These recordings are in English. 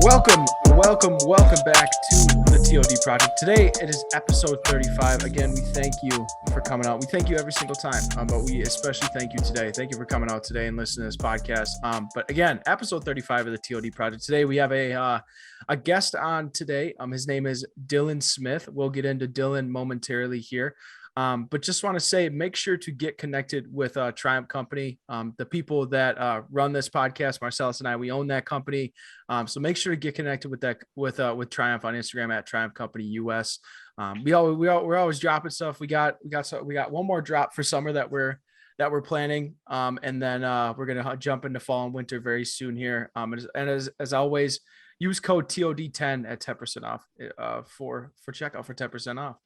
Welcome back to the T.O.D. Project. Today it is episode 35. Again, we thank you for coming out. We thank you every single time, but we especially thank you today. Thank you for coming out today and listening to this podcast. But again, episode 35 of the T.O.D. Project. Today we have a guest on today. His name is Dillon Smith. We'll get into Dillon momentarily here. But just want to say, make sure to get connected with Triumph Company. The people that run this podcast, Marselis and I, we own that company. So make sure to get connected with that with Triumph on Instagram at Triumph Company US. We're always dropping stuff. We got one more drop for summer that we're planning. And then we're gonna jump into fall and winter very soon here. And as always, use code TOD10 at 10% off for checkout for 10% off.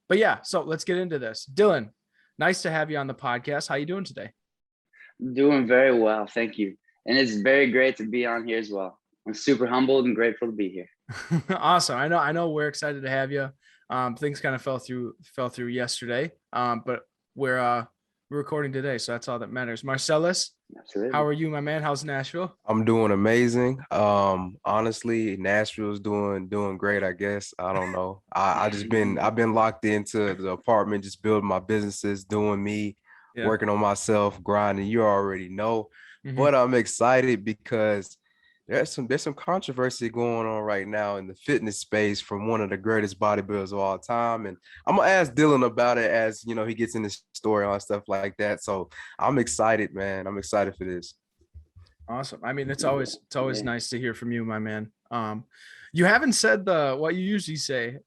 But yeah, so let's get into this. Dillon, nice to have you on the podcast. How you doing today? Doing very well, thank you. And it's very great to be on here as well. I'm super humbled and grateful to be here. Awesome. I know we're excited to have you. Things kind of fell through yesterday. But we're recording today, so that's all that matters. Marselis, absolutely. How are you, my man? How's Nashville? I'm doing amazing. Honestly, Nashville's doing great, I guess. I don't know. I've been locked into the apartment, just building my businesses, doing me, working on myself, grinding. You already know. Mm-hmm. But I'm excited because there's some controversy going on right now in the fitness space from one of the greatest bodybuilders of all time. And I'm gonna ask Dillon about it as he gets in the story on stuff like that. So I'm excited, man. I'm excited for this. Awesome. I mean, it's always nice to hear from you, my man. You haven't said what you usually say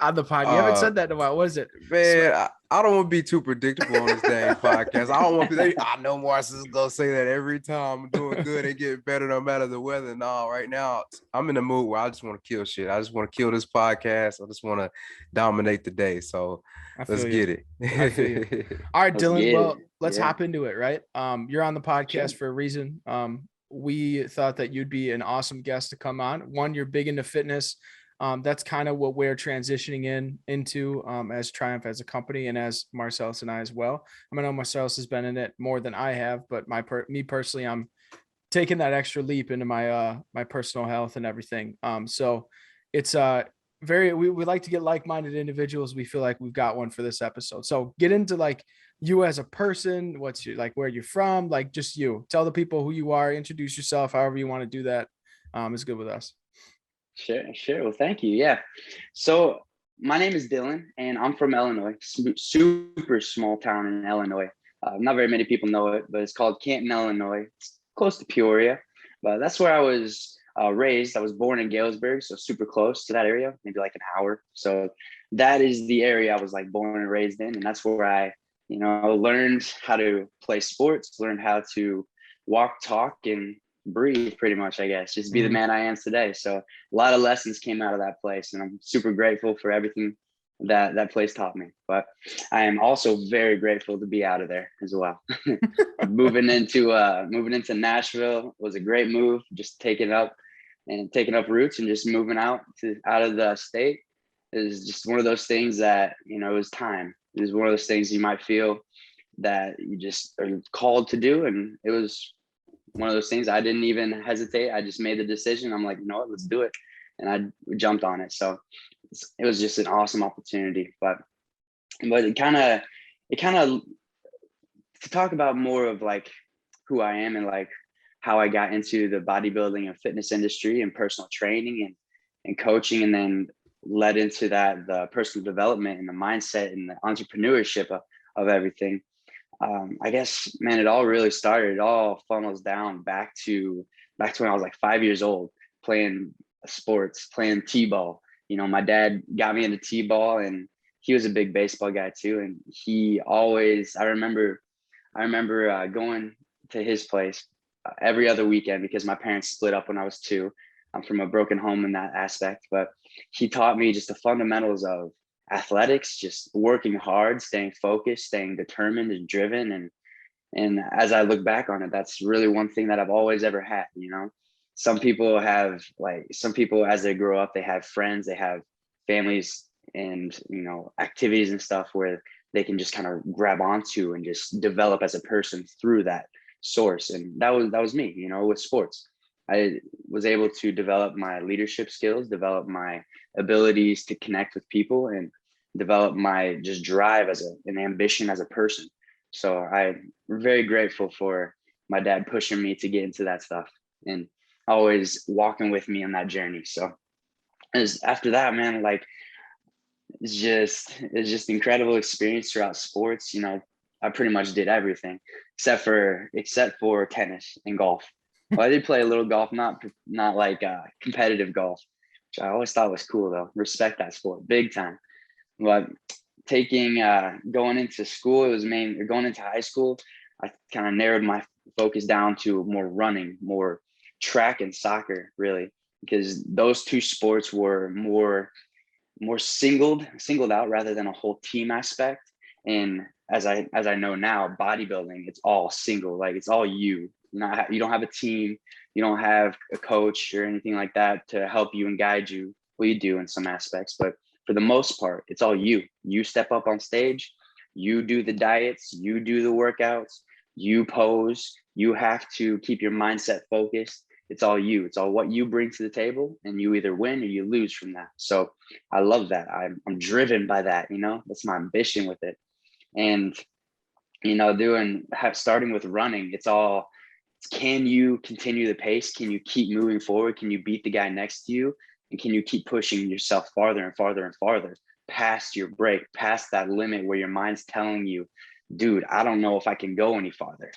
on the pod. You haven't said that in a while. What is it? Man, I don't want to be too predictable on this dang podcast. I don't want to. I know Marcus is gonna say that every time. I'm doing good and getting better no matter the weather. No, right now I'm in the mood where I just want to kill shit. I just want to kill this podcast. I just want to dominate the day. So let's get it. I feel you. All right, Dillon. Well, let's hop into it. Right. You're on the podcast for a reason. We thought that you'd be an awesome guest to come on. One, you're big into fitness. That's kind of what we're transitioning into as Triumph as a company and as Marselis and I as well. I know Marselis has been in it more than I have, but me personally, I'm taking that extra leap into my my personal health and everything. So it's we like to get like-minded individuals. We feel like we've got one for this episode. So get into like you as a person, what's your where you're from, just you. Tell the people who you are, introduce yourself, however you want to do that. Is good with us. Sure. Well, thank you. Yeah. So my name is Dillon and I'm from Illinois, super small town in Illinois. Not very many people know it, but it's called Canton, Illinois. It's close to Peoria, but that's where I was raised. I was born in Galesburg, so super close to that area, maybe like an hour. So that is the area I was born and raised in. And that's where I, learned how to play sports, learned how to walk, talk, and breathe pretty much, I guess, just be the man I am today. So a lot of lessons came out of that place and I'm super grateful for everything that place taught me. But I am also very grateful to be out of there as well. moving into Nashville was a great move, just taking up roots and just moving out of the state is just one of those things that it was time. It was one of those things you might feel that you just are called to do, and it was one of those things I didn't even hesitate. I just made the decision. I'm like, you know what, let's do it. And I jumped on it. So it was just an awesome opportunity, but it kind of to talk about more of who I am and how I got into the bodybuilding and fitness industry and personal training and coaching, and then led into that, the personal development and the mindset and the entrepreneurship of everything. I guess, man, it all really started. It all funnels down back to when I was 5 years old, playing sports, playing T-ball. My dad got me into T-ball, and he was a big baseball guy too. And he always, I remember going to his place every other weekend because my parents split up when I was 2. I'm from a broken home in that aspect, but he taught me just the fundamentals of athletics, just working hard, staying focused, staying determined and driven. And as I look back on it, that's really one thing that I've always ever had. Some people as they grow up, they have friends, they have families and, activities and stuff where they can just kind of grab onto and just develop as a person through that source. And that was me, with sports. I was able to develop my leadership skills, develop my abilities to connect with people, and develop my just drive as an ambition as a person. So I'm very grateful for my dad pushing me to get into that stuff and always walking with me on that journey. So as after that, man, like it's just incredible experience throughout sports. I pretty much did everything except for tennis and golf. Well, I did play a little golf, not like competitive golf, which I always thought was cool though. Respect that sport big time. But going into school, going into high school, I kind of narrowed my focus down to more running, more track and soccer, really, because those two sports were more singled out rather than a whole team aspect. And as I know now, bodybuilding, it's all single, like it's all you. You don't have a team, you don't have a coach or anything like that to help you and guide you. Well, you do in some aspects, but for the most part, it's all you. You step up on stage, you do the diets, you do the workouts, you pose, you have to keep your mindset focused. It's all you. It's all what you bring to the table, and you either win or you lose from that. So I love that. I'm driven by that. That's my ambition with it. And starting with running, can you continue the pace? Can you keep moving forward? Can you beat the guy next to you? And can you keep pushing yourself farther and farther and farther past your break, past that limit where your mind's telling you, dude, I don't know if I can go any farther.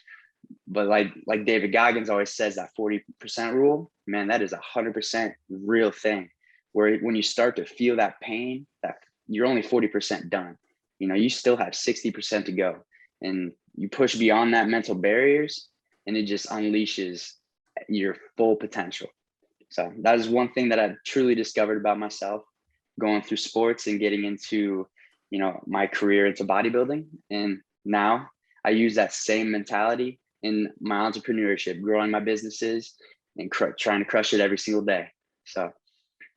But like David Goggins always says, that 40% rule, man, that is 100% real thing. Where when you start to feel that pain, that you're only 40% done. You still have 60% to go, and you push beyond that mental barriers, and it just unleashes your full potential. So that is one thing that I've truly discovered about myself going through sports and getting into, my career into bodybuilding. And now I use that same mentality in my entrepreneurship, growing my businesses and trying to crush it every single day. So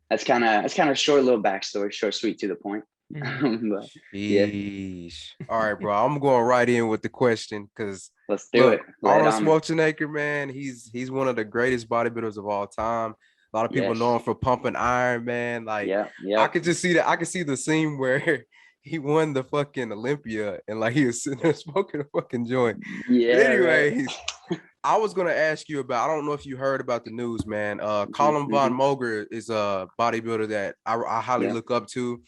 that's kind of a short little backstory, short, sweet, to the point. But, yeah. All right, bro. I'm going right in with the question because Let's do it. Arnold Schwarzenegger, man, he's one of the greatest bodybuilders of all time. A lot of people know him for pumping iron, man. Like, I could just see that. I could see the scene where he won the fucking Olympia and like he was sitting there smoking a fucking joint. Yeah. But anyways, right. I was gonna ask you about. I don't know if you heard about the news, man. Colin Von Moger is a bodybuilder that I highly look up to,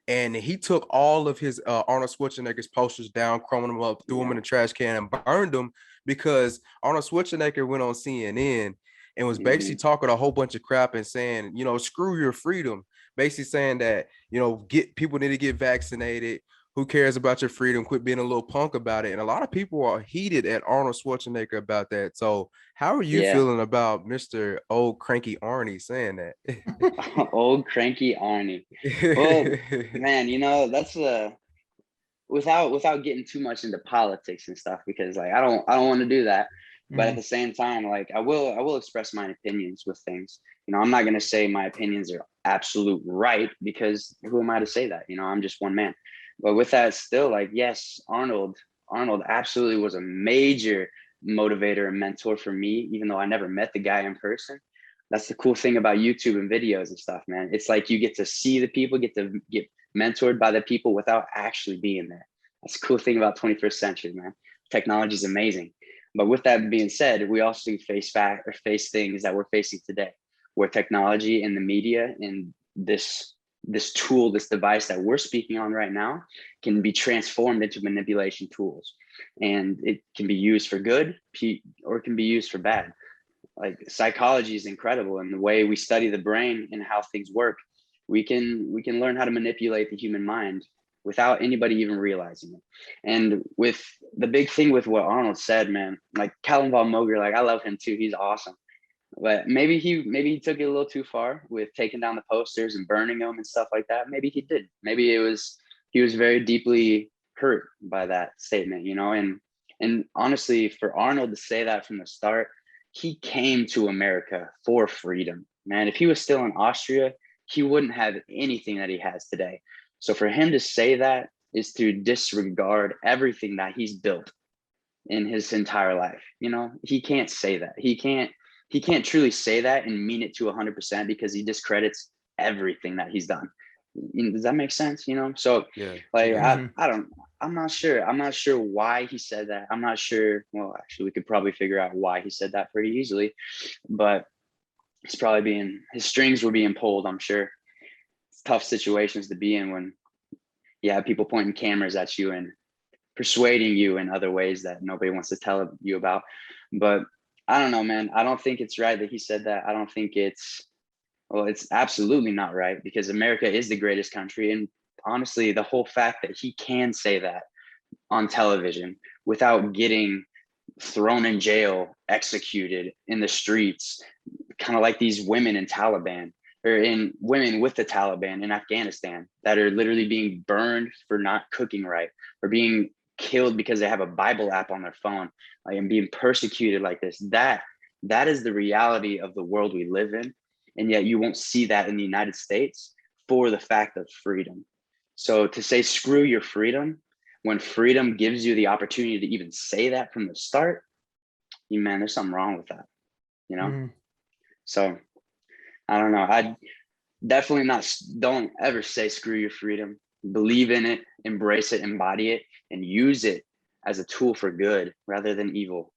and he took all of his Arnold Schwarzenegger's posters down, chroming them up, threw them in the trash can, and burned them because Arnold Schwarzenegger went on CNN and was basically talking a whole bunch of crap and saying, screw your freedom. Basically saying that, people need to get vaccinated. Who cares about your freedom? Quit being a little punk about it. And a lot of people are heated at Arnold Schwarzenegger about that. So how are you feeling about Mr. Old Cranky Arnie saying that? Old Cranky Arnie. Well, man, that's without getting too much into politics and stuff, because like I don't want to do that. But at the same time, like I will express my opinions with things. I'm not going to say my opinions are absolute right, because who am I to say that? I'm just one man. But with that, still, like, yes, Arnold absolutely was a major motivator and mentor for me, even though I never met the guy in person. That's the cool thing about YouTube and videos and stuff, man. It's like you get to see the people, get to get mentored by the people without actually being there. That's the cool thing about 21st century, man. Technology is amazing. But with that being said, we also face things that we're facing today, where technology and the media and this tool, this device that we're speaking on right now, can be transformed into manipulation tools. And it can be used for good or it can be used for bad. Like, psychology is incredible, and the way we study the brain and how things work, we can learn how to manipulate the human mind without anybody even realizing it. And with the big thing with what Arnold said, man, like Colin Von Moger, like I love him too. He's awesome. But maybe he took it a little too far with taking down the posters and burning them and stuff like that. Maybe he did. Maybe he was very deeply hurt by that statement, and honestly, for Arnold to say that from the start, he came to America for freedom, man. If he was still in Austria, he wouldn't have anything that he has today. So for him to say that is to disregard everything that he's built in his entire life. He can't say that. He can't he can't truly say that and mean it to 100% because he discredits everything that he's done. Does that make sense? So Yeah. like, Yeah. I'm not sure why he said that. I'm not sure. Well, actually, we could probably figure out why he said that pretty easily, but his strings were being pulled. I'm sure it's tough situations to be in when you have people pointing cameras at you and persuading you in other ways that nobody wants to tell you about. But I don't know, man. I don't think it's right that he said that. I don't think it's absolutely not right, because America is the greatest country. And honestly, the whole fact that he can say that on television without getting thrown in jail, executed in the streets, kind of like these women in Taliban, or in women with the Taliban in Afghanistan that are literally being burned for not cooking right, or being killed because they have a Bible app on their phone, like, and being persecuted like this. That is the reality of the world we live in. And yet you won't see that in the United States for the fact of freedom. So to say screw your freedom when freedom gives you the opportunity to even say that from the start, man, there's something wrong with that, So I don't know. I definitely don't ever say screw your freedom. Believe in it, embrace it, embody it, and use it as a tool for good rather than evil.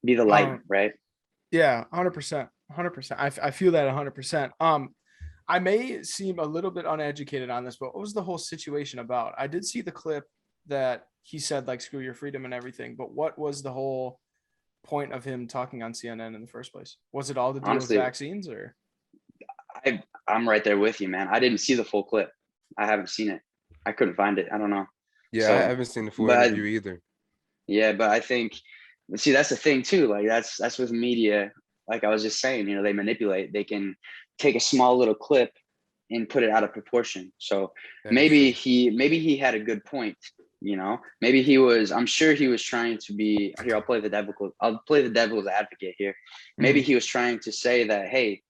Be the light, right? Yeah, 100%. 100%. I feel that 100%. I may seem a little bit uneducated on this, but what was the whole situation about? I did see the clip that he said, like, screw your freedom and everything, but what was the whole point of him talking on CNN in the first place? Was it all to do with vaccines, or? I'm right there with you, man. I didn't see the full clip. I haven't seen it. I couldn't find it. I don't know. Yeah, I haven't seen the full interview either. Yeah, but I think, see, that's the thing too. Like that's with media. Like I was just saying, they manipulate. They can take a small little clip and put it out of proportion. So maybe he had a good point. Maybe I'm sure he was trying to be here. I'll play the devil's advocate here. Maybe he was trying to say that, hey,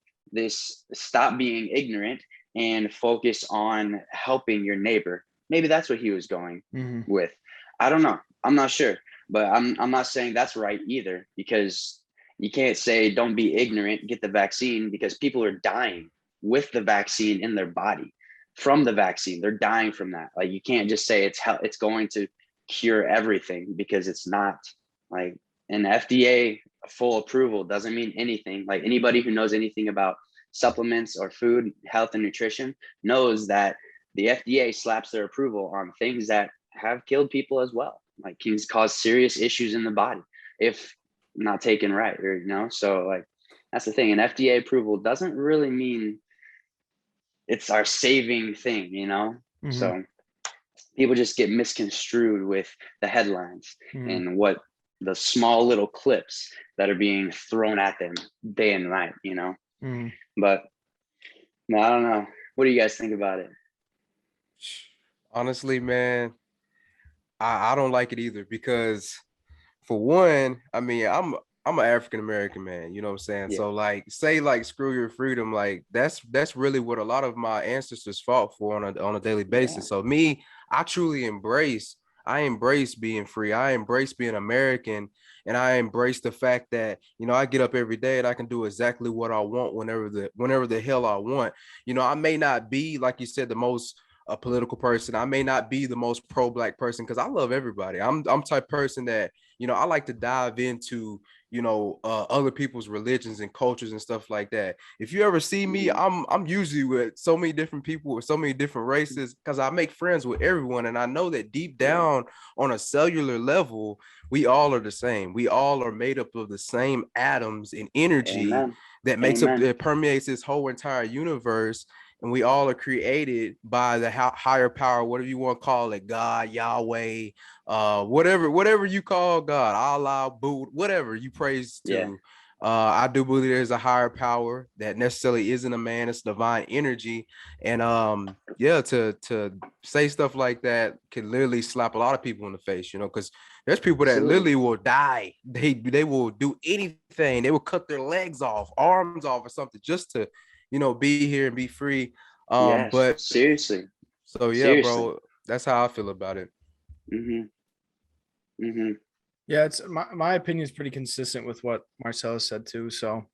stop being ignorant and focus on helping your neighbor. Maybe that's what he was going with. I don't know. I'm not sure, but I'm not saying that's right either, because you can't say don't be ignorant, get the vaccine, because people are dying with the vaccine in their body from the vaccine. They're dying from that. Like, you can't just say it's going to cure everything, because it's not. Like, an FDA full approval doesn't mean anything. Like, anybody who knows anything about supplements or food, health, and nutrition knows that the FDA slaps their approval on things that have killed people as well. Like, can cause serious issues in the body if not taken right, or so, like, that's the thing. An FDA approval doesn't really mean it's our saving thing, So people just get misconstrued with the headlines and what the small little clips that are being thrown at them day and night, But no, I don't know. What do you guys think about it? Honestly, man, I don't like it either, because for one, I mean, I'm an African American man, you know what I'm saying? Yeah. So like, say like screw your freedom, like that's really what a lot of my ancestors fought for on a daily basis. Yeah. So me, I embrace being free. I embrace being American, and I embrace the fact that, I get up every day and I can do exactly what I want whenever the hell I want. I may not be, like you said, the most a political person. I may not be the most pro-Black person, because I love everybody. I'm type person that, I like to dive into, other people's religions and cultures and stuff like that. If you ever see me, I'm usually with so many different people with so many different races, because I make friends with everyone. And I know that deep down on a cellular level, we all are the same. We all are made up of the same atoms and energy. Amen. That permeates this whole entire universe. And we all are created by the higher power, whatever you want to call it, God, Yahweh, whatever you call God, Allah, Buddha, whatever you praise to. Yeah. I do believe there's a higher power that necessarily isn't a man; it's divine energy. And to say stuff like that can literally slap a lot of people in the face, because there's people that literally will die. They will do anything. They will cut their legs off, arms off, or something just to, be here and be free. Yes, but seriously. So yeah, seriously. Bro, that's how I feel about it. Yeah, it's my opinion is pretty consistent with what Marcellus said too. So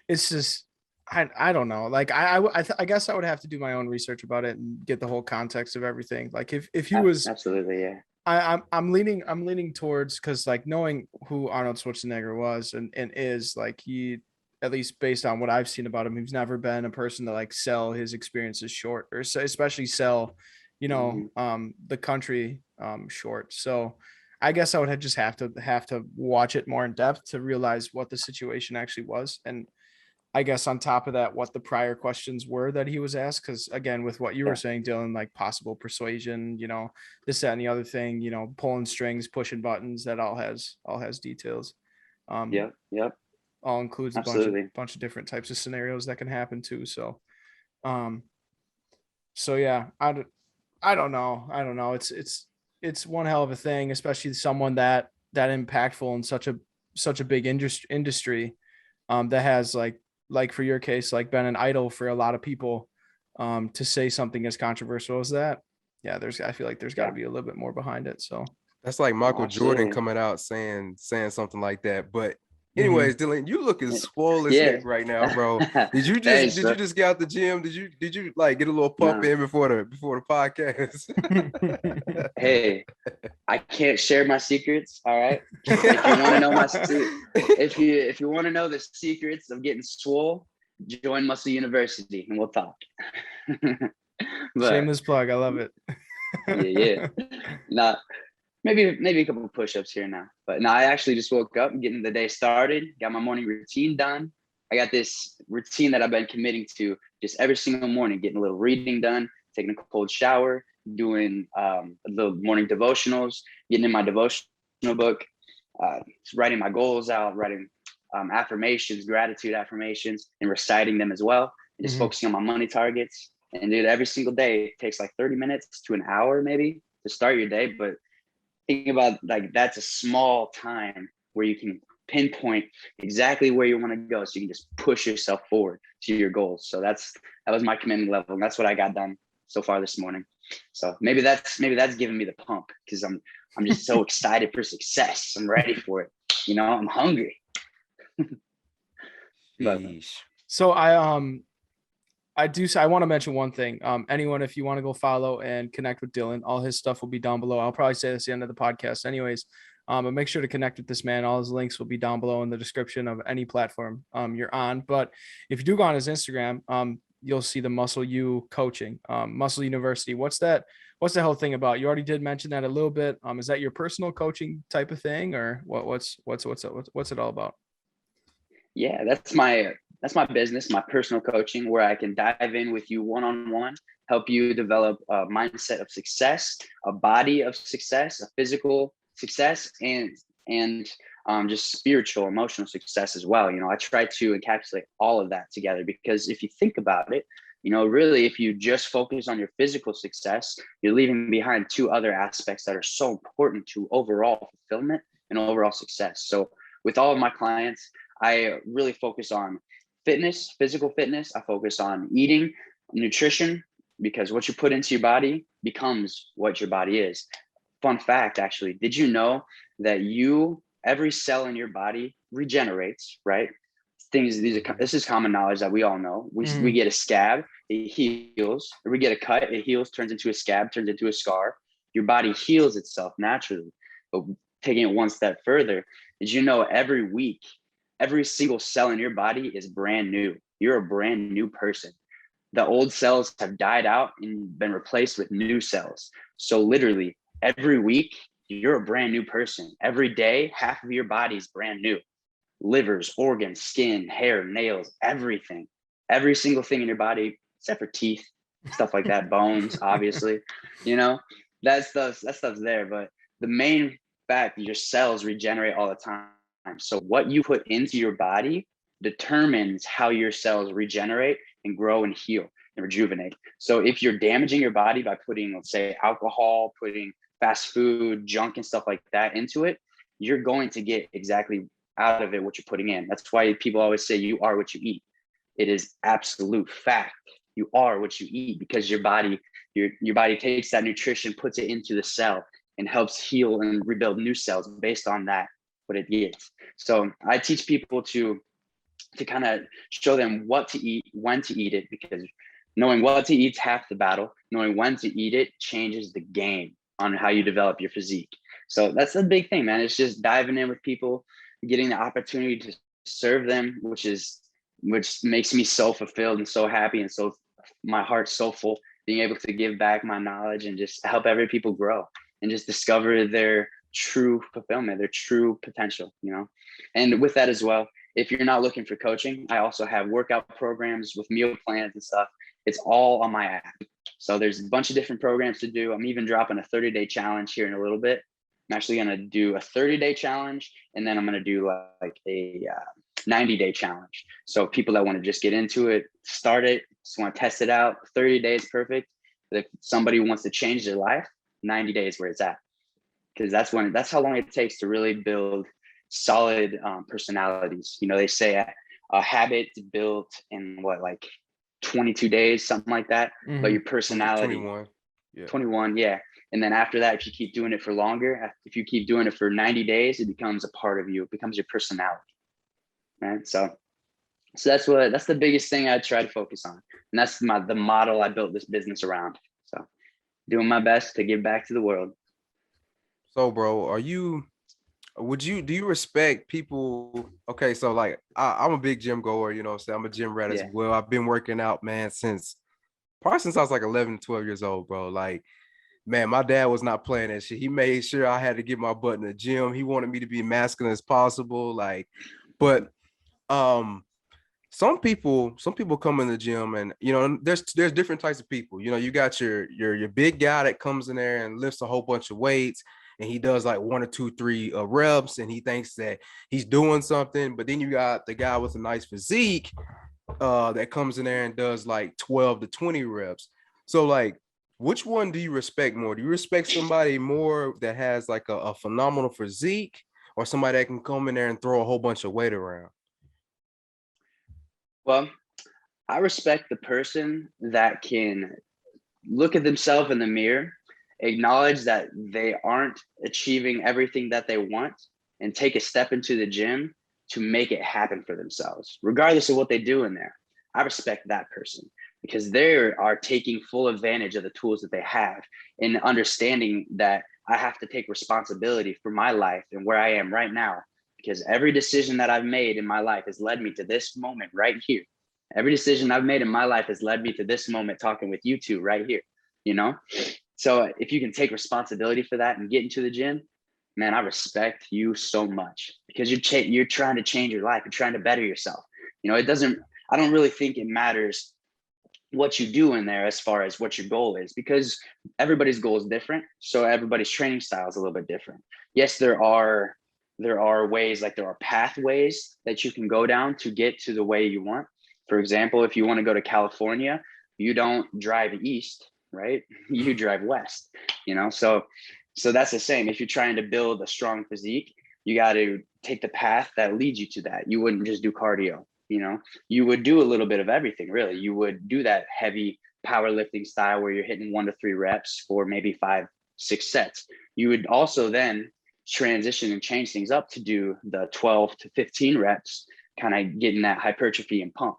it's just I don't know. Like I guess I would have to do my own research about it and get the whole context of everything. Like if he was Absolutely, yeah. I'm leaning towards, because like knowing who Arnold Schwarzenegger was and is, like, he, at least based on what I've seen about him, he's never been a person to like sell his experiences short, or especially sell, Mhm. the country short. So I guess I would just have to watch it more in depth to realize what the situation actually was. And I guess on top of that, what the prior questions were that he was asked. Because again, with what you were Yeah. saying, Dylan, like possible persuasion, this, that, and the other thing, pulling strings, pushing buttons, that all has details. Um, Yep. Yep. all includes a Absolutely. bunch of different types of scenarios that can happen too. Um, so yeah, I don't know. I don't know. It's one hell of a thing, especially someone that impactful in such a big industry, that has like for your case, like been an idol for a lot of people, to say something as controversial as that. Yeah, I feel like there's got to Yeah. be a little bit more behind it. So That's like No, Michael Jordan absolutely. coming out saying something like that. But mhm. anyways, Dylan, you looking swole as Yeah. heck right now, bro. Did you just Thanks, did you bro. just get out the gym? Did you like get a little pump No. in before the podcast? Hey, I can't share my secrets. All right. If you want to know if you want to know the secrets of getting swole, join Muscle University and we'll talk. But Shameless plug. I love it. yeah. Not maybe a couple of push-ups here now. But no, I actually just woke up and getting the day started, got my morning routine done. I got this routine that I've been committing to just every single morning, getting a little reading done, taking a cold shower, doing the morning devotionals, getting in my devotional book, writing my goals out, writing affirmations, gratitude affirmations, and reciting them as well, and just Mhm. focusing on my money targets. And dude, every single day it takes like 30 minutes to an hour maybe to start your day. But think about, like, that's a small time where you can pinpoint exactly where you want to go, so you can just push yourself forward to your goals. So that was my commitment level, and that's what I got done so far this morning. So maybe that's giving me the pump, because I'm just so excited for success. I'm ready for it. I'm hungry. But Sheesh. So I want to mention one thing. Anyone, if you want to go follow and connect with Dylan, all his stuff will be down below. I'll probably say this at the end of the podcast anyways. But make sure to connect with this man. All his links will be down below in the description of any platform you're on. But if you do go on his Instagram, you'll see the Muscle U coaching, Muscle University. What's the whole thing about? You already did mention that a little bit. Is that your personal coaching type of thing, or what's it all about? yeah, that's my business, my personal coaching, where I can dive in with you one-on-one, help you develop a mindset of success, a body of success, a physical success, and just spiritual, emotional success as well. I try to encapsulate all of that together, because if you think about it, really, if you just focus on your physical success, you're leaving behind two other aspects that are so important to overall fulfillment and overall success. So with all of my clients, I really focus on fitness, physical fitness. I focus on eating, nutrition, because what you put into your body becomes what your body is. Fun fact, actually, did you know that every cell in your body regenerates, right? This is common knowledge that we all know. We Mhm. get a scab, it heals. Or we get a cut, it heals, turns into a scab, turns into a scar. Your body heals itself naturally. But taking it one step further, did you know every week, every single cell in your body is brand new? You're a brand new person. The old cells have died out and been replaced with new cells. So literally every week, you're a brand new person. Every day, half of your body is brand new. Livers, organs, skin, hair, nails, everything. Every single thing in your body, except for teeth, stuff like that, bones, obviously. You know, that stuff's there. But the main fact is your cells regenerate all the time. So what you put into your body determines how your cells regenerate and grow and heal and rejuvenate. So if you're damaging your body by putting, let's say, alcohol, putting fast food, junk and stuff like that into it, you're going to get exactly out of it what you're putting in. That's why people always say you are what you eat. It is absolute fact. You are what you eat, because your body takes that nutrition, puts it into the cell, and helps heal and rebuild new cells based on that, what it gets. So I teach people to kind of show them what to eat, when to eat it, because knowing what to eat is half the battle. Knowing when to eat it changes the game on how you develop your physique. So that's the big thing, man. It's just diving in with people, getting the opportunity to serve them, which makes me so fulfilled and so happy, and so my heart's so full, being able to give back my knowledge and just help every people grow and just discover their true fulfillment, their true potential, you know. And with that as well, if you're not looking for coaching, I also have workout programs with meal plans and stuff. It's all on my app. So there's a bunch of different programs to do. I'm even dropping a 30-day challenge here in a little bit. I'm actually going to do a 30-day challenge, and then I'm going to do like a 90-day challenge. So people that want to just get into it, start it, just want to test it out. 30 days, perfect. But if somebody wants to change their life, 90 days where it's at. Because that's how long it takes to really build solid personalities. You know, they say a habit built in like 22 days, something like that. Mm-hmm. But your personality, 21, yeah. And then after that, if you keep doing it for longer, if you keep doing it for 90 days, it becomes a part of you. It becomes your personality, right? So that's the biggest thing I try to focus on, and that's the model I built this business around. So doing my best to give back to the world. So, bro, do you respect people? Okay, so like I'm a big gym goer, you know what I'm saying? I'm a gym rat as well. I've been working out, man, since I was like 11, 12 years old, bro. Like, man, my dad was not playing that shit. He made sure I had to get my butt in the gym. He wanted me to be masculine as possible. Like, but some people come in the gym, and you know, there's different types of people. You know, you got your big guy that comes in there and lifts a whole bunch of weights, and he does like 1 or 2, 3 reps, and he thinks that he's doing something. But then you got the guy with a nice physique that comes in there and does like 12 to 20 reps. So like, which one do you respect more? Do you respect somebody more that has like a phenomenal physique, or somebody that can come in there and throw a whole bunch of weight around? Well, I respect the person that can look at themselves in the mirror, acknowledge that they aren't achieving everything that they want, and take a step into the gym to make it happen for themselves, regardless of what they do in there. I respect that person because they are taking full advantage of the tools that they have, and understanding that I have to take responsibility for my life and where I am right now, because every decision that I've made in my life has led me to this moment right here. Every decision I've made in my life has led me to this moment talking with you two right here, you know? So if you can take responsibility for that and get into the gym, man, I respect you so much, because you're trying to change your life. You're trying to better yourself. You know, I don't really think it matters what you do in there as far as what your goal is, because everybody's goal is different. So everybody's training style is a little bit different. Yes, there are ways, like there are pathways that you can go down to get to the way you want. For example, if you want to go to California, you don't drive east, right? You drive west, you know? So that's the same. If you're trying to build a strong physique, you got to take the path that leads you to that. You wouldn't just do cardio, you know? You would do a little bit of everything, really. You would do that heavy powerlifting style where you're hitting 1 to 3 reps for maybe 5, 6 sets. You would also then transition and change things up to do the 12 to 15 reps, kind of getting that hypertrophy and pump.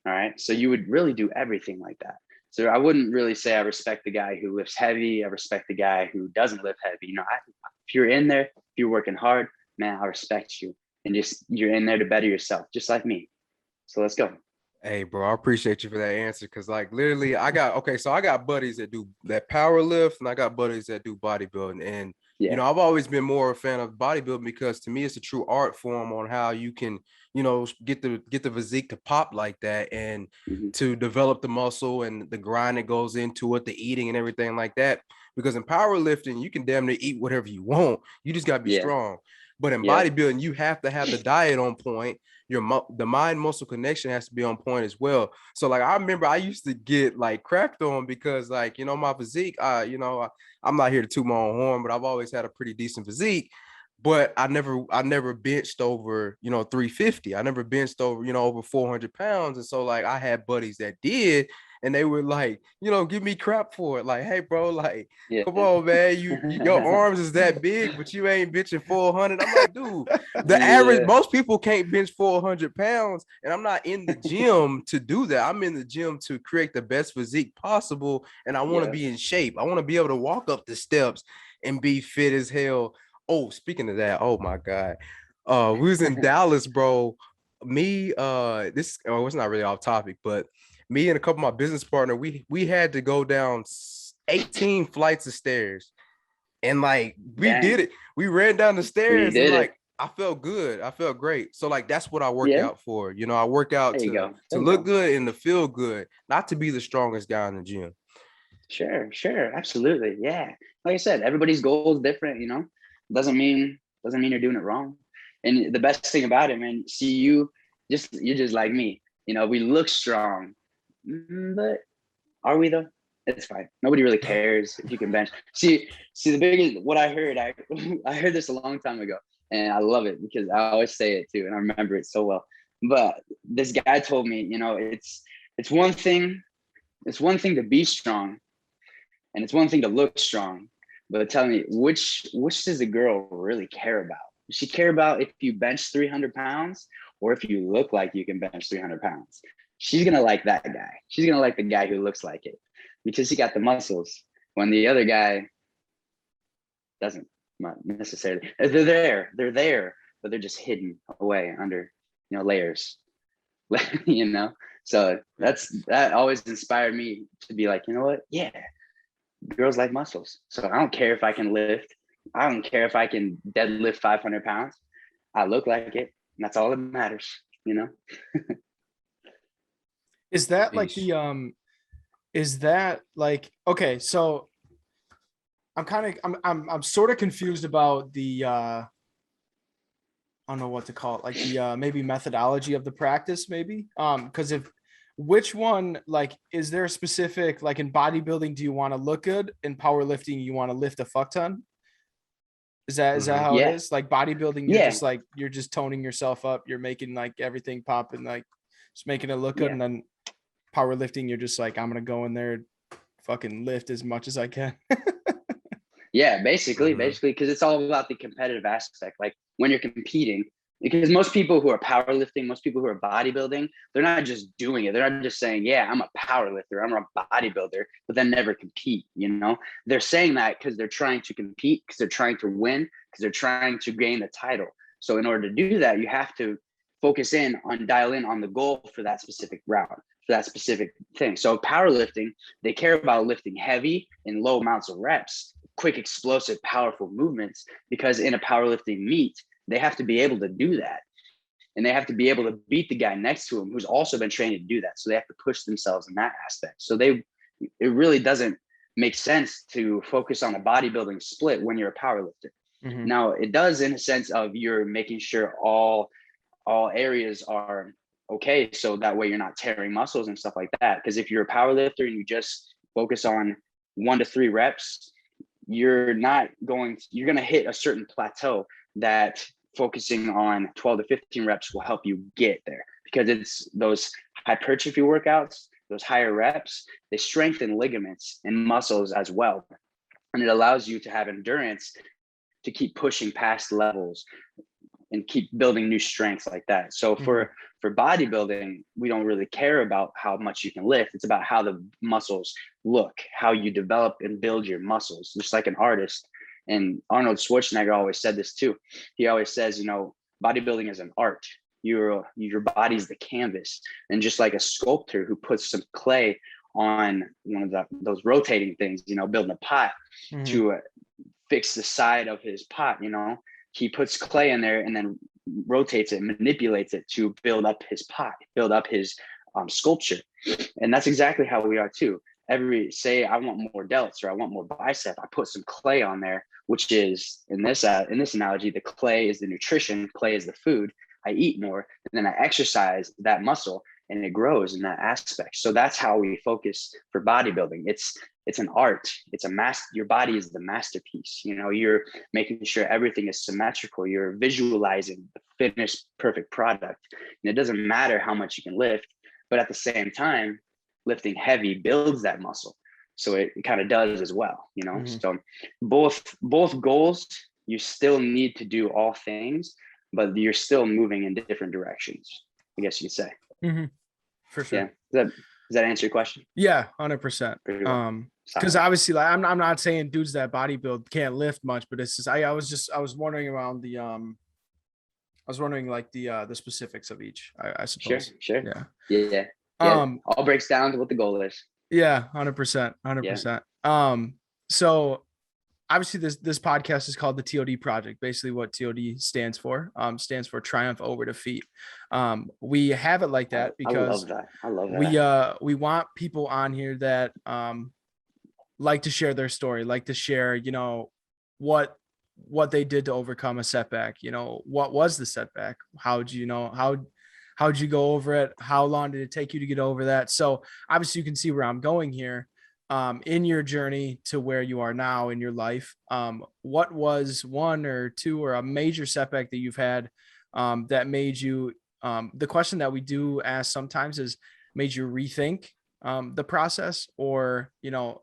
All right. So you would really do everything like that. So I wouldn't really say I respect the guy who lifts heavy. I respect the guy who doesn't lift heavy. You know, if you're in there, if you're working hard, man, I respect you. And just, you're in there to better yourself, just like me. So let's go. Hey, bro, I appreciate you for that answer. Cause like literally I got buddies that do that power lift, and I got buddies that do bodybuilding. And you know, I've always been more a fan of bodybuilding, because to me it's a true art form on how you can, you know, get the physique to pop like that, and to develop the muscle and the grind that goes into it, the eating and everything like that. Because in powerlifting, you can damn near eat whatever you want. You just got to be strong. But in bodybuilding, you have to have the diet on point. The mind muscle connection has to be on point as well. So like, I remember I used to get like crapped on because, like, you know, my physique, you know, I'm not here to toot my own horn, but I've always had a pretty decent physique. But I never benched over, you know, 350. I never benched over, you know, over 400 pounds. And so like, I had buddies that did, and they would like, give me crap for it. Like, hey, bro, like, Yeah. come on, man, your arms is that big, but you ain't benching 400. I'm like, dude, the average, most people can't bench 400 pounds, and I'm not in the gym to do that. I'm in the gym to create the best physique possible, and I want to be in shape. I want to be able to walk up the steps and be fit as hell. Oh, speaking of that, oh my God. We was in Dallas, bro. Me, it's not really off topic, but me and a couple of my business partner, we had to go down 18 flights of stairs. And like we did it. We ran down the stairs and like I felt good. I felt great. So like that's what I work out for. I work out to look good and to feel good, not to be the strongest guy in the gym. Sure. Absolutely. Yeah. Like I said, everybody's goal is different, Doesn't mean you're doing it wrong. And the best thing about it, man, you're just like me. We look strong, but are we though? It's fine. Nobody really cares if you can bench. See the biggest, what I heard, I heard this a long time ago, and I love it because I always say it too, and I remember it so well. But this guy told me, it's one thing to be strong, and it's one thing to look strong. But tell me, which does a girl really care about? Does she care about if you bench 300 pounds or if you look like you can bench 300 pounds? She's going to like that guy. She's going to like the guy who looks like it because he got the muscles when the other guy doesn't necessarily. They're there, but they're just hidden away under, layers, So that always inspired me to be like, you know what? Yeah. Girls like muscles. So I don't care if I can lift. I don't care if I can deadlift 500 pounds. I look like it. And that's all that matters, Is that like okay, so I'm sort of confused about the I don't know what to call it, like the maybe methodology of the practice, maybe. Because which one, like, is there a specific, like in bodybuilding, do you want to look good? In powerlifting, you want to lift a fuck ton? Is that how it is? Like bodybuilding, you're just toning yourself up. You're making like everything pop and like just making it look good. And then powerlifting, you're just like, I'm going to go in there, fucking lift as much as I can. Basically, because it's all about the competitive aspect. Like when you're competing, because most people who are powerlifting, most people who are bodybuilding, they're not just doing it. They're not just saying, yeah, I'm a powerlifter, I'm a bodybuilder, but then never compete, They're saying that because they're trying to compete, because they're trying to win, because they're trying to gain the title. So in order to do that, you have to dial in on the goal for that specific route, for that specific thing. So powerlifting, they care about lifting heavy in low amounts of reps, quick, explosive, powerful movements, because in a powerlifting meet, they have to be able to do that. And they have to be able to beat the guy next to them who's also been trained to do that. So they have to push themselves in that aspect. So it really doesn't make sense to focus on a bodybuilding split when you're a powerlifter. Mm-hmm. Now, it does in a sense of you're making sure all areas are okay. So that way you're not tearing muscles and stuff like that. Because if you're a powerlifter and you just focus on 1 to 3 reps, you're going to hit a certain plateau that focusing on 12 to 15 reps will help you get there, because it's those hypertrophy workouts, those higher reps, they strengthen ligaments and muscles as well. And it allows you to have endurance to keep pushing past levels and keep building new strengths like that. So for bodybuilding, we don't really care about how much you can lift. It's about how the muscles look, how you develop and build your muscles, just like an artist. And Arnold Schwarzenegger always said this too. He always says, bodybuilding is an art. Your body's the canvas. And just like a sculptor who puts some clay on one of those rotating things, building a pot to fix the side of his pot, he puts clay in there and then rotates it, manipulates it to build up his pot, build up his sculpture. And that's exactly how we are too. Say I want more delts or I want more bicep, I put some clay on there, which is in this analogy, the clay is the nutrition, clay is the food. I eat more and then I exercise that muscle and it grows in that aspect. So that's how we focus for bodybuilding. It's an art. It's your body is the masterpiece. You're making sure everything is symmetrical. You're visualizing the finished perfect product. And it doesn't matter how much you can lift, but at the same time, lifting heavy builds that muscle. So it kind of does as well, you know. So both goals, you still need to do all things, but you're still moving in different directions, I guess you could say. For sure. Yeah. Does that answer your question? Yeah, 100%. Because obviously, like, I'm not saying dudes that bodybuild can't lift much, but it's just I was wondering around the like the specifics of each, I suppose. Sure. Yeah. All breaks down to what the goal is. Yeah, 100%. So obviously this podcast is called the T.O.D. Project. Basically what T.O.D. stands for triumph over defeat. We have it like that because I love that. We want people on here that like to share their story, like to share, you know, what they did to overcome a setback. You know, what was the setback? How'd you go over it? How long did it take you to get over that? So obviously you can see where I'm going here. In your journey to where you are now in your life, what was one or two or a major setback that you've had that made you, the question that we do ask sometimes is, made you rethink the process, or, you know,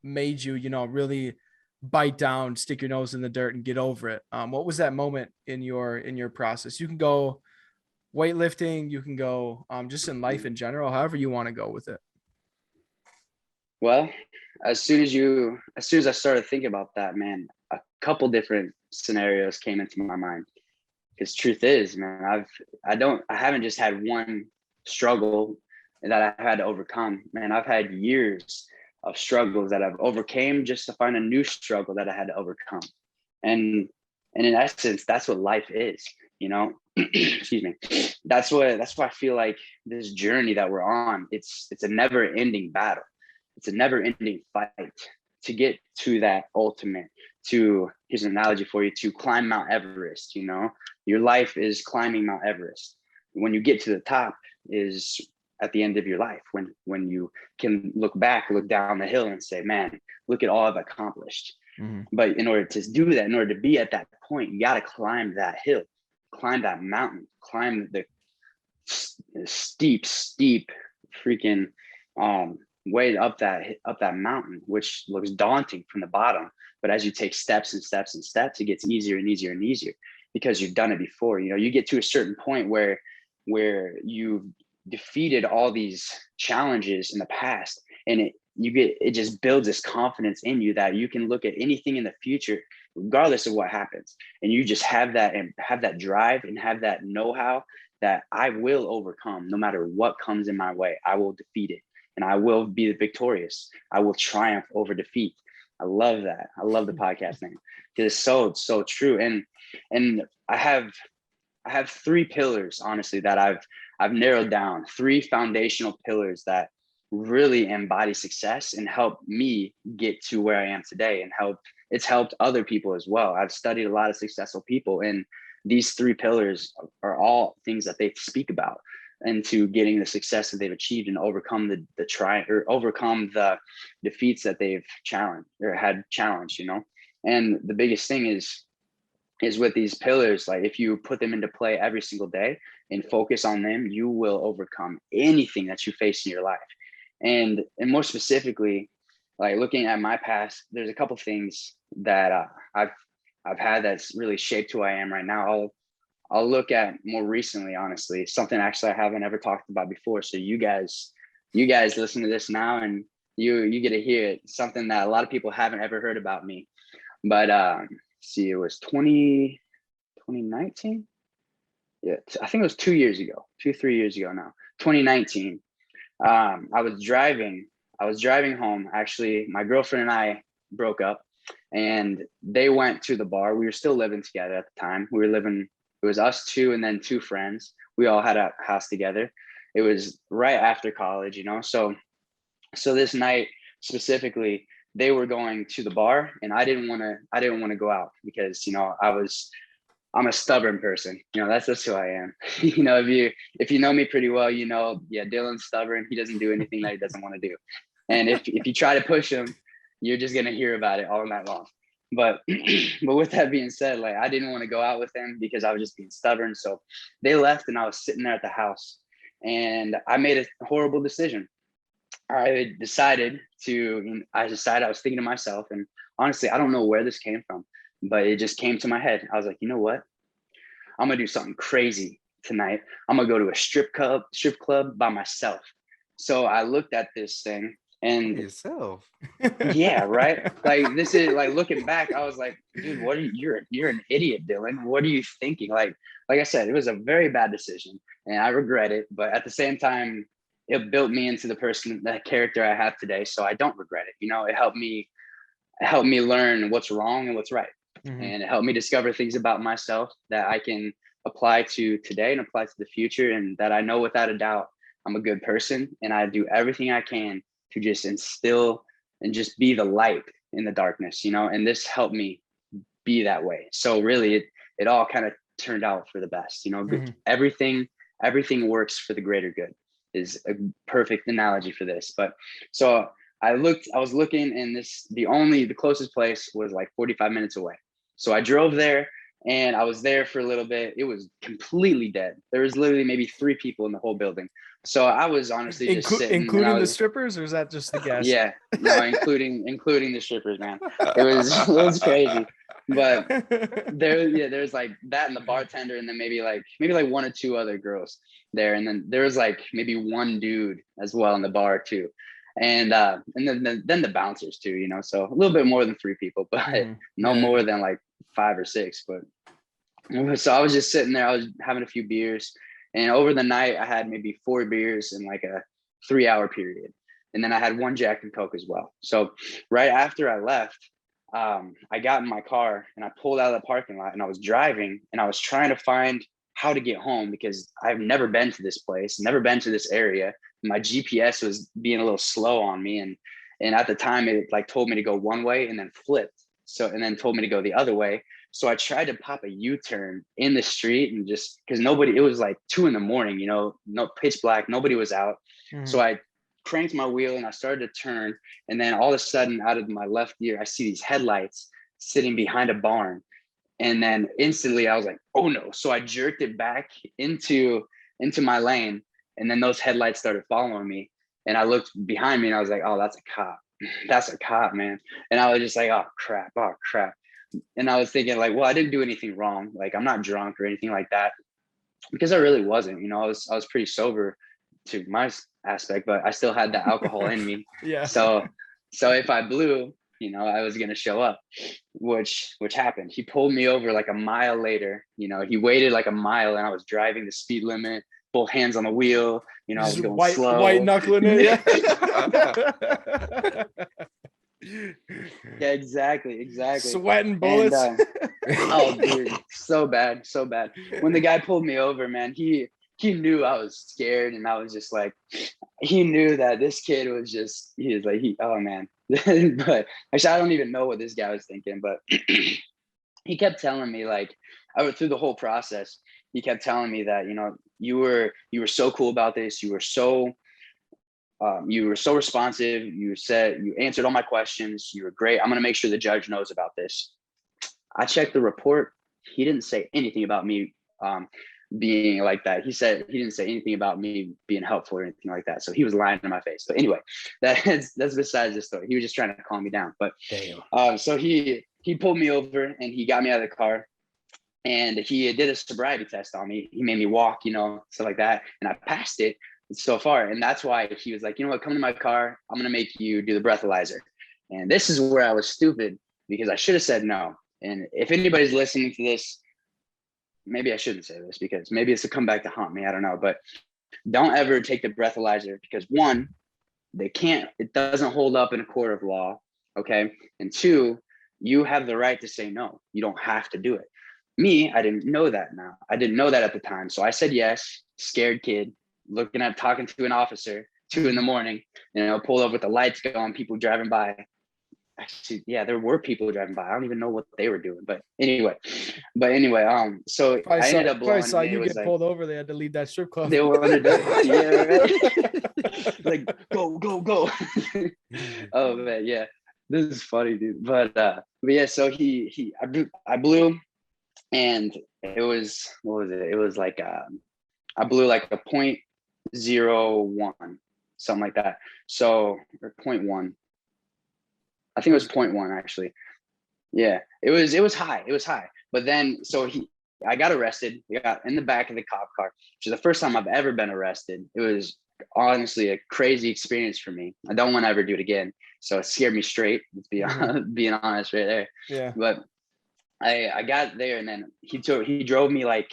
made you, you know, really bite down, stick your nose in the dirt and get over it? What was that moment in your process? You can go weightlifting, you can go just in life in general, however you want to go with it. Well, as soon as I started thinking about that, man, a couple different scenarios came into my mind. Because truth is, man, I haven't just had one struggle that I had to overcome. Man, I've had years of struggles that I've overcame just to find a new struggle that I had to overcome. And in essence, that's what life is, you know. Excuse me. That's why I feel like this journey that we're on, it's a never-ending battle. It's a never-ending fight to get to that ultimate, here's an analogy for you, to climb Mount Everest. You know, your life is climbing Mount Everest. When you get to the top is at the end of your life, when you can look down the hill and say, man, look at all I've accomplished. But in order to do that, in order to be at that point, you got to climb that hill, climb that mountain, climb the steep freaking way up that mountain, which looks daunting from the bottom. But as you take steps and steps and steps, it gets easier and easier and easier because you've done it before. You know, you get to a certain point where you've defeated all these challenges in the past, and it just builds this confidence in you that you can look at anything in the future regardless of what happens, and you just have that drive and have that know-how that I will overcome no matter what comes in my way. I will defeat it and I will be victorious. I will triumph over defeat. I love that. I love the podcast name because it's so true. And I have three pillars, honestly, that I've narrowed down, three foundational pillars that really embody success and help me get to where I am today, and it's helped other people as well. I've studied a lot of successful people, and these three pillars are all things that they speak about into getting the success that they've achieved and overcome overcome the defeats that they've had challenged, you know. And the biggest thing is with these pillars, like if you put them into play every single day and focus on them, you will overcome anything that you face in your life. And more specifically, like looking at my past, there's a couple things that I've had that's really shaped who I am right now. I'll look at more recently, honestly, something actually I haven't ever talked about before. So you guys listen to this now and you get to hear it, something that a lot of people haven't ever heard about me. But see, it was 2019. Yeah, I think it was 3 years ago now, 2019. I was driving home. Actually, my girlfriend and I broke up and they went to the bar. We were still living together at the time. It was us two and then two friends. We all had a house together. It was right after college, you know? So this night specifically, they were going to the bar and I didn't want to go out because, you know, I'm a stubborn person. You know, that's just who I am. You know, if you know me pretty well, you know, yeah, Dillon's stubborn. He doesn't do anything that he doesn't want to do. And if you try to push him, you're just going to hear about it all night long. But with that being said, like I didn't want to go out with them because I was just being stubborn. So they left and I was sitting there at the house and I made a horrible decision. I decided I was thinking to myself, and honestly, I don't know where this came from, but it just came to my head. I was like, you know what? I'm gonna do something crazy tonight. I'm gonna go to a strip club by myself. So I looked at this thing and yourself. yeah, right. Like this is like looking back, I was like, dude, you're an idiot, Dylan. What are you thinking? Like I said, it was a very bad decision and I regret it. But at the same time, it built me into the character I have today. So I don't regret it. You know, it helped me learn what's wrong and what's right. Mm-hmm. And it helped me discover things about myself that I can apply to today and apply to the future. And that I know without a doubt, I'm a good person and I do everything I can to just instill and just be the light in the darkness, you know, and this helped me be that way. So really it all kind of turned out for the best, you know. Mm-hmm. Everything works for the greater good is a perfect analogy for this. But so I was looking and the closest place was like 45 minutes away. So I drove there and I was there for a little bit. It was completely dead. There was literally maybe 3 people in the whole building. So I was honestly just sitting. Including the strippers, or is that just the guests? Yeah, no, including the strippers, man. It was crazy. But there's like that and the bartender and then maybe like 1 or 2 other girls there. And then there was like maybe 1 dude as well in the bar too. And then the bouncers too, you know, so a little bit more than 3 people, but no more than like 5 or 6. But so I was just sitting there, I was having a few beers, and over the night I had maybe 4 beers in like a 3-hour period. And then I had 1 Jack and Coke as well. So right after I left, I got in my car and I pulled out of the parking lot and I was driving and I was trying to find how to get home because I've never been to this place, never been to this area. My GPS was being a little slow on me. And at the time it like told me to go one way and then flipped. And then told me to go the other way. So I tried to pop a U-turn in the street and just because it was like 2 a.m, you know, no pitch black, nobody was out. So I cranked my wheel and I started to turn. And then all of a sudden out of my left ear, I see these headlights sitting behind a barn. And then instantly I was like, oh no. So I jerked it back into my lane. And then those headlights started following me. And I looked behind me and I was like, oh, that's a cop. That's a cop, man. And I was just like, oh crap. And I was thinking like, well, I didn't do anything wrong. Like I'm not drunk or anything like that. Because I really wasn't, you know, I was pretty sober to my aspect, but I still had the alcohol in me. Yeah. So if I blew, you know, I was going to show up, which happened. He pulled me over like a mile later, you know, he waited like a mile and I was driving the speed limit, both hands on the wheel, you know, I was going slow. White knuckling it. Yeah. Yeah, exactly. Sweating bullets. And, oh, dude, so bad. When the guy pulled me over, man, he knew I was scared, and I was just like, he knew that this kid was like, oh man. But actually, I don't even know what this guy was thinking, but he kept telling me like, through the whole process, he kept telling me that, you know, you were so cool about this. You were so responsive. You answered all my questions. You were great. I'm going to make sure the judge knows about this. I checked the report. He didn't say anything about me being like that. He didn't say anything about me being helpful or anything like that. So he was lying in my face. But anyway, that's besides the story. He was just trying to calm me down. But so he pulled me over and he got me out of the car. And he did a sobriety test on me. He made me walk, you know, stuff like that. And I passed it so far. And that's why he was like, you know what, come to my car. I'm going to make you do the breathalyzer. And this is where I was stupid because I should have said no. And if anybody's listening to this, maybe I shouldn't say this because maybe it's a comeback to haunt me. I don't know. But don't ever take the breathalyzer because 1, it doesn't hold up in a court of law. Okay. And 2, you have the right to say no. You don't have to do it. Me, I didn't know that now. I didn't know that at the time. So I said yes, scared kid, talking to an officer, 2 a.m, you know, pulled over with the lights going, people driving by. Actually, yeah, there were people driving by. I don't even know what they were doing. But anyway, so I ended up blowing. Saw you get pulled over. They had to leave that strip club. They wanted to, yeah, right? Like, go. Oh man, yeah. This is funny, dude. But yeah, so I blew. And it was, what was it? It was like, I blew like a .01. something like that. So, or 0.1. I think it was 0.1 actually. Yeah, it was high. It was high. But then, I got arrested. I got in the back of the cop car, which is the first time I've ever been arrested. It was honestly a crazy experience for me. I don't want to ever do it again. So it scared me straight. Let's be being honest right there. Yeah. But I got there, and then he drove me like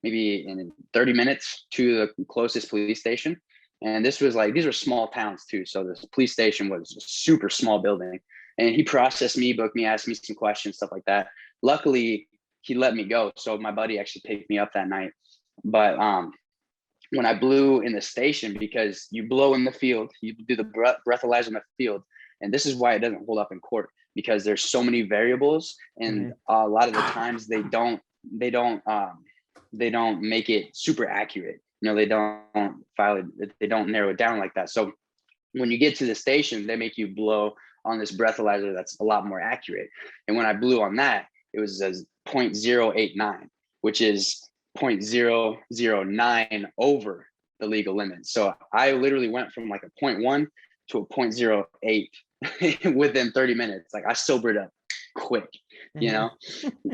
maybe in 30 minutes to the closest police station. And this was like, these were small towns too. So this police station was a super small building. And he processed me, booked me, asked me some questions, stuff like that. Luckily, he let me go. So my buddy actually picked me up that night. But when I blew in the station, because you blow in the field, you do the breathalyzer in the field. And this is why it doesn't hold up in court, because there's so many variables. And a lot of the times they don't make it super accurate. You know, they don't file it, they don't narrow it down like that. So when you get to the station, they make you blow on this breathalyzer that's a lot more accurate. And when I blew on that, it was a 0.089, which is 0.009 over the legal limit. So I literally went from like a 0.1 to a 0.08 within 30 minutes. Like I sobered up quick, you know?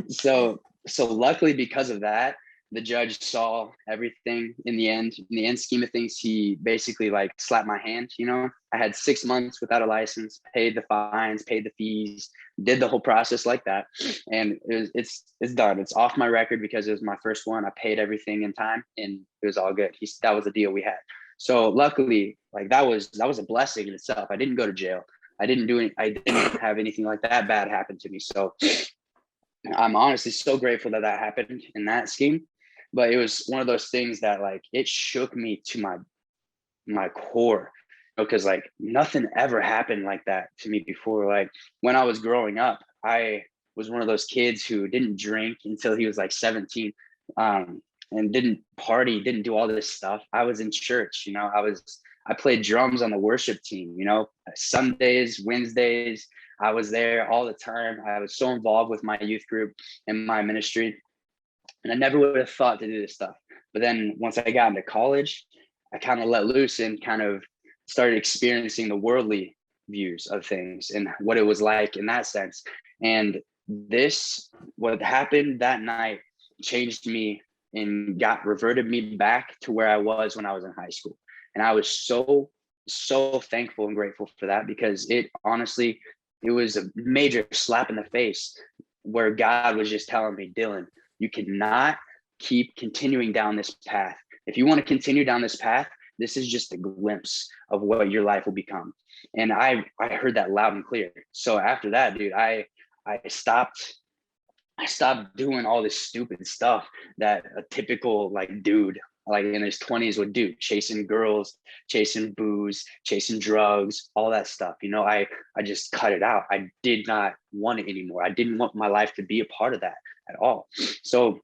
So luckily, because of that, the judge saw everything in the end scheme of things. He basically like slapped my hand, you know. I had 6 months without a license, paid the fines, paid the fees, did the whole process like that. And it's done. It's off my record because it was my first one. I paid everything in time and it was all good. That was the deal we had. So luckily, like that was a blessing in itself. I didn't go to jail. I didn't have anything like that bad happen to me. So I'm honestly so grateful that happened in that scheme. But it was one of those things that like it shook me to my core, because like nothing ever happened like that to me before. Like when I was growing up, I was one of those kids who didn't drink until he was like 17, and didn't party, didn't do all this stuff. I was in church, you know. I played drums on the worship team, you know, Sundays, Wednesdays. I was there all the time. I was so involved with my youth group and my ministry. And I never would have thought to do this stuff. But then once I got into college, I kind of let loose and kind of started experiencing the worldly views of things and what it was like in that sense. And what happened that night changed me and reverted me back to where I was when I was in high school. And I was so, so thankful and grateful for that, because it was a major slap in the face where God was just telling me, Dillon, you cannot keep continuing down this path. If you want to continue down this path, this is just a glimpse of what your life will become. And I heard that loud and clear. So after that, dude, I stopped doing all this stupid stuff that a typical like dude like in his 20s would do, chasing girls, chasing booze, chasing drugs, all that stuff. You know, I just cut it out. I did not want it anymore. I didn't want my life to be a part of that at all. So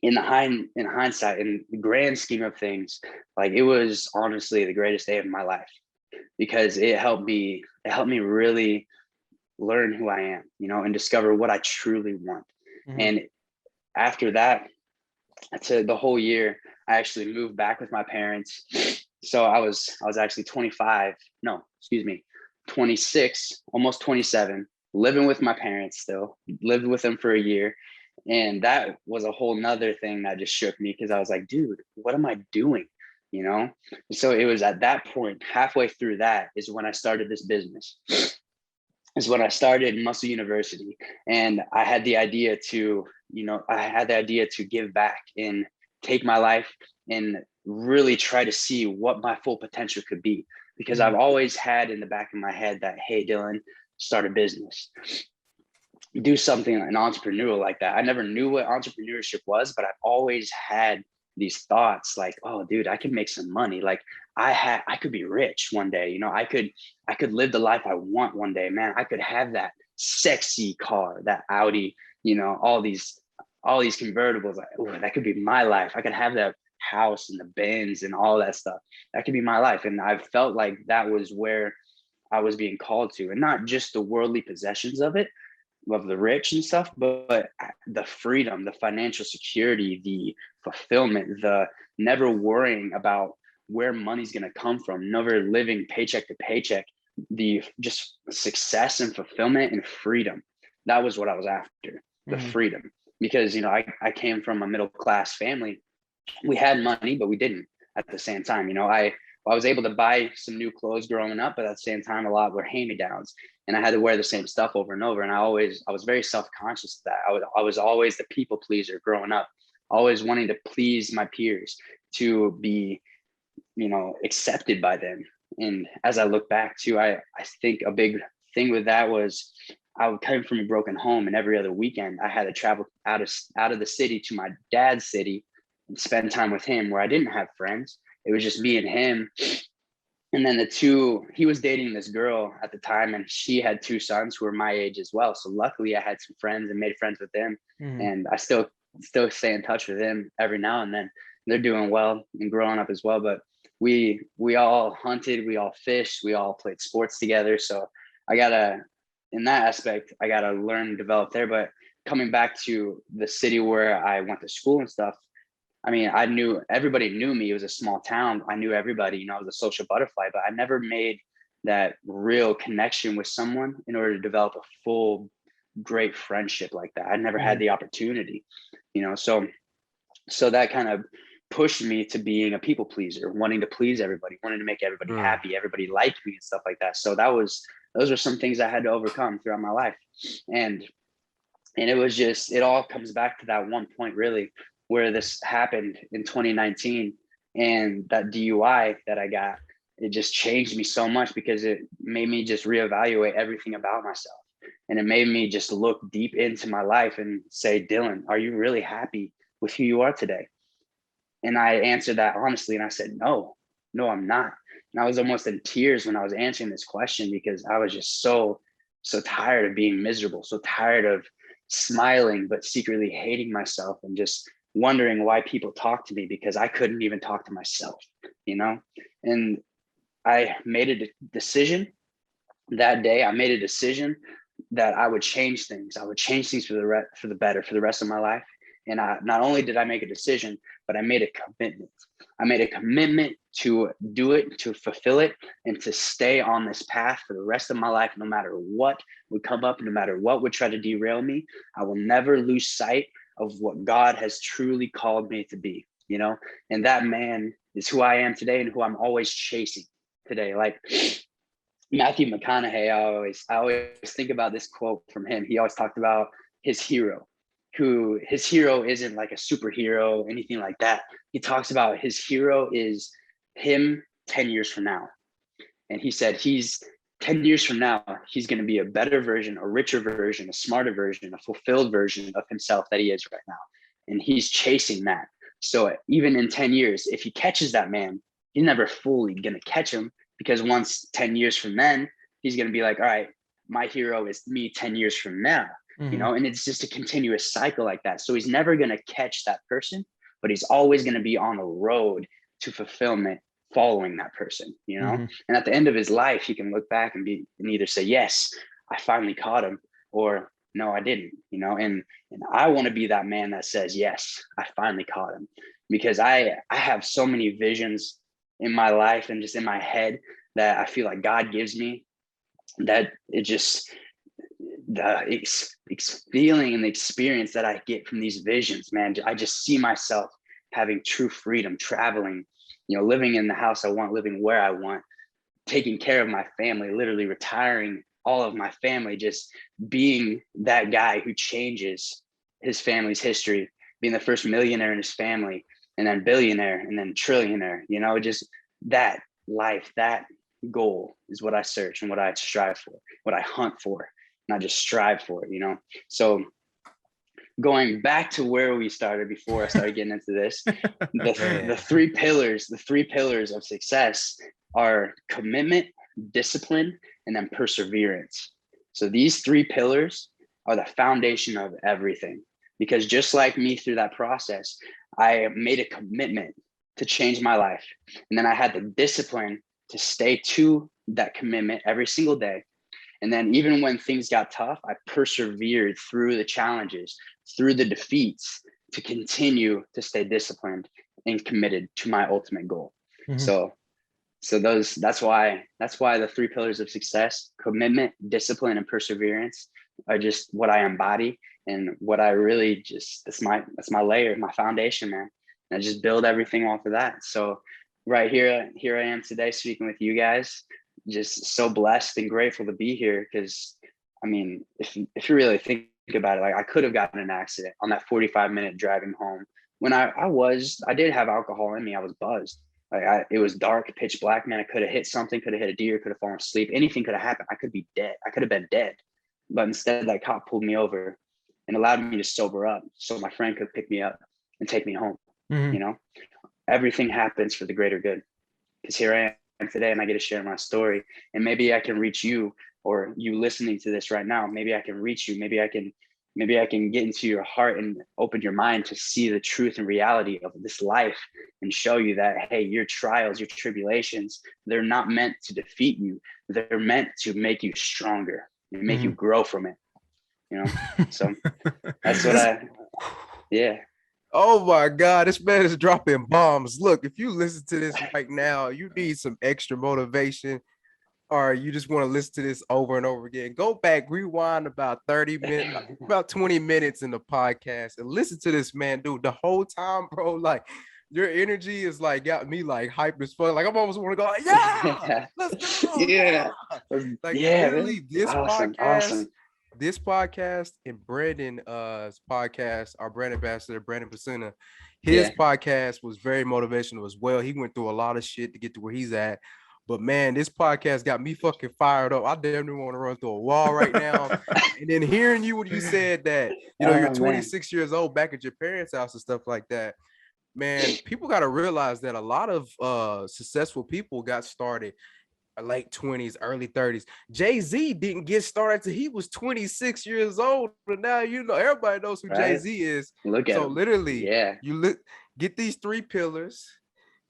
in hindsight, in the grand scheme of things, like it was honestly the greatest day of my life, because it helped me really learn who I am, you know, and discover what I truly want. And after that, the whole year, I actually moved back with my parents. So I was actually 26, almost 27, living with my parents still, lived with them for a year. And that was a whole nother thing that just shook me, because I was like, dude, what am I doing? You know? So it was at that point, halfway through that is when I started this business. Is when I started Muscle University. And I had the idea to give back and take my life and really try to see what my full potential could be. Because I've always had in the back of my head that, hey, Dillon, start a business, do something, an entrepreneurial like that. I never knew what entrepreneurship was, but I've always had these thoughts like, oh, dude, I can make some money. Like I could be rich one day. You know, I could live the life I want one day, man. I could have that sexy car, that Audi, you know, all these convertibles. Like, oh, that could be my life. I could have that house and the Benz and all that stuff. That could be my life. And I felt like that was where I was being called to, and not just the worldly possessions of it, of the rich and stuff, but the freedom, the financial security, the fulfillment, the never worrying about where money's going to come from, never living paycheck to paycheck, the just success and fulfillment and freedom. That was what I was after, the freedom. Because, you know, I came from a middle class family. We had money, but we didn't at the same time. You know, I was able to buy some new clothes growing up, but at the same time, a lot were hand-me-downs, and I had to wear the same stuff over and over. And I was very self-conscious of that. I was always the people pleaser growing up, always wanting to please my peers, to be, you know, accepted by them. And as I look back too, I think a big thing with that was I came from a broken home, and every other weekend I had to travel out of the city to my dad's city and spend time with him, where I didn't have friends. It was just me and him. And then he was dating this girl at the time, and she had 2 sons who were my age as well. So luckily I had some friends and made friends with them. And I still stay in touch with them every now and then. They're doing well and growing up as well. But we all hunted, we all fished, we all played sports together. So in that aspect, I got to learn and develop there. But coming back to the city where I went to school and stuff, I mean, everybody knew me. It was a small town. I knew everybody, you know, I was a social butterfly, but I never made that real connection with someone in order to develop a full, great friendship like that. I never had the opportunity, you know, so that kind of pushed me to being a people pleaser, wanting to please everybody, wanting to make everybody happy, everybody like me and stuff like that. So those are some things I had to overcome throughout my life. And it was just, it all comes back to that one point really, where this happened in 2019, and that DUI that I got, it just changed me so much, because it made me just reevaluate everything about myself. And it made me just look deep into my life and say, Dillon, are you really happy with who you are today? And I answered that honestly. And I said, no, I'm not. And I was almost in tears when I was answering this question, because I was just so tired of being miserable, so tired of smiling, but secretly hating myself, and just wondering why people talk to me, because I couldn't even talk to myself, you know? And I made a decision that day. I made a decision that I would change things. I would change things for the better for the rest of my life. And not only did I make a decision, but I made a commitment. I made a commitment to do it, to fulfill it, and to stay on this path for the rest of my life, no matter what would come up, no matter what would try to derail me. I will never lose sight of what God has truly called me to be, you know? And that man is who I am today, and who I'm always chasing today. Like Matthew McConaughey, I always think about this quote from him. He always talked about his hero, who his hero isn't like a superhero, anything like that. He talks about his hero is him 10 years from now. And he said he's 10 years from now, he's going to be a better version, a richer version, a smarter version, a fulfilled version of himself that he is right now. And he's chasing that. So even in 10 years, if he catches that man, he's never fully going to catch him, because once 10 years from then, he's going to be like, all right, my hero is me 10 years from now, you know, and it's just a continuous cycle like that. So he's never going to catch that person, but he's always going to be on the road to fulfillment following that person, you know? And at the end of his life, he can look back and either say, yes, I finally caught him, or no, I didn't, you know? And I want to be that man that says, yes, I finally caught him, because I have so many visions in my life and just in my head that I feel like God gives me, that it just, the feeling and the experience that I get from these visions, man, I just see myself having true freedom, traveling, you know, living in the house I want, living where I want, taking care of my family, literally retiring all of my family, just being that guy who changes his family's history, being the first millionaire in his family, and then billionaire, and then trillionaire, you know, just that life, that goal is what I search and what I strive for, what I hunt for, not just strive for it, you know? So going back to where we started before I started getting into this, the three pillars of success are commitment, discipline, and then perseverance. So these 3 pillars are the foundation of everything, because just like me through that process, I made a commitment to change my life. And then I had the discipline to stay to that commitment every single day. And then even when things got tough, I persevered through the challenges, through the defeats, to continue to stay disciplined and committed to my ultimate goal. Mhm. So that's why the 3 pillars of success: commitment, discipline, and perseverance, are just what I embody, and what I really just, that's my layer, my foundation, man. And I just build everything off of that. So right here I am today speaking with you guys, just so blessed and grateful to be here. Because I mean, if you really think about it, like, I could have gotten an accident on that 45-minute driving home. When I did have alcohol in me. I was buzzed. Like, it was dark, pitch black, man. I could have hit something, could have hit a deer, could have fallen asleep. Anything could have happened. I could be dead. I could have been dead. But instead, that cop pulled me over and allowed me to sober up so my friend could pick me up and take me home. Mhm. You know, everything happens for the greater good. Because here I am today, and I get to share my story. And maybe I can reach you, or you listening to this right now. Maybe I can reach you. Maybe I can get into your heart and open your mind to see the truth and reality of this life, and show you that, hey, your trials, your tribulations, they're not meant to defeat you. They're meant to make you stronger and make you grow from it. You know, so that's what yeah. Oh my God, this man is dropping bombs. Look, if you listen to this right now, you need some extra motivation, or you just want to listen to this over and over again. Go back, rewind about 30 minutes, about 20 minutes in the podcast, and listen to this man, dude. The whole time, bro, like, your energy is like got me like hyped as fuck. Like, I'm almost want to go, like, yeah, let's go. Yeah. Like, Yeah, literally, awesome. this podcast and Brandon's podcast, our brand ambassador, Brandon Pacina, his podcast was very motivational as well. He went through a lot of shit to get to where he's at. But man, this podcast got me fucking fired up. I damn near want to run through a wall right now. And then hearing you when you said that, you're 26 years old back at your parents' house and stuff like that. Man, people got to realize that a lot of successful people got started late 20s, early 30s. Jay-Z didn't get started till he was 26 years old. But now, everybody knows who Jay-Z is. Look at so him. Literally, Yeah. Get these 3 pillars,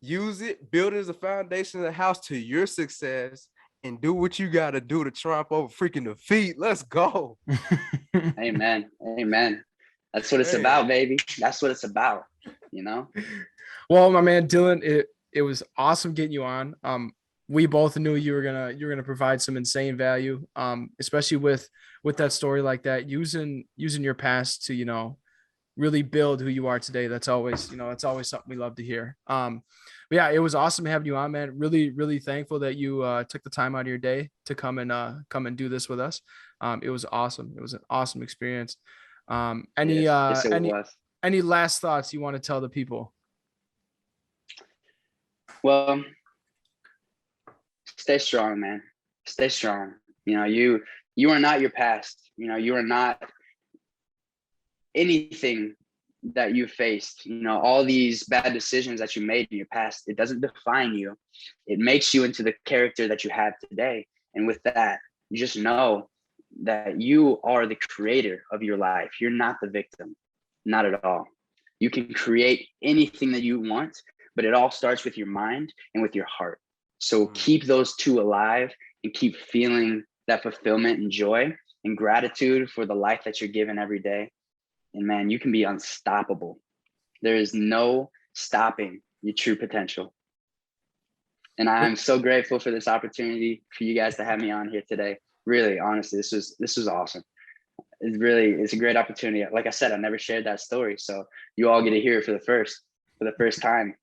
use it, build it as a foundation of the house to your success, and do what you got to do to triumph over freaking defeat. Let's go. Amen. That's what it's about, baby. That's what it's about, Well, my man Dillon, it was awesome getting you on. We both knew you were gonna provide some insane value, especially with that story like that, using your past to really build who you are today. That's always something we love to hear. But yeah, it was awesome having you on, man. Really, really thankful that you took the time out of your day to come and do this with us. It was awesome. It was an awesome experience. Any last thoughts you want to tell the people? Well, stay strong, man. Stay strong. You are not your past. You are not anything that you faced. All these bad decisions that you made in your past, it doesn't define you. It makes you into the character that you have today. And with that, you just know that you are the creator of your life. You're not the victim. Not at all. You can create anything that you want, but it all starts with your mind and with your heart. So keep those 2 alive, and keep feeling that fulfillment and joy and gratitude for the life that you're given every day. And man, you can be unstoppable. There is no stopping your true potential. And I'm so grateful for this opportunity for you guys to have me on here today. Really, honestly, this was awesome. It's a great opportunity. Like I said, I never shared that story, so you all get to hear it for the first time.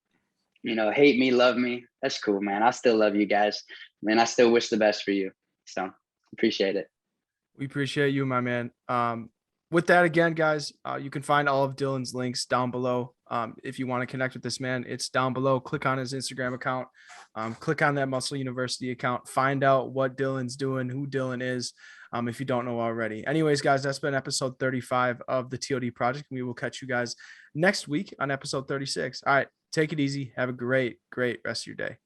Hate me, love me, that's cool, man. I still love you guys, man. I still wish the best for you, so appreciate it. We appreciate you, my man. With that, again, guys, you can find all of Dillon's links down below. If you want to connect with this man, it's down below. Click on his Instagram account, click on that Muscle University account, find out what Dillon's doing, who Dillon is, if you don't know already. Anyways, guys, that's been episode 35 of the T.O.D. Project. We will catch you guys next week on episode 36. All right, take it easy. Have a great rest of your day.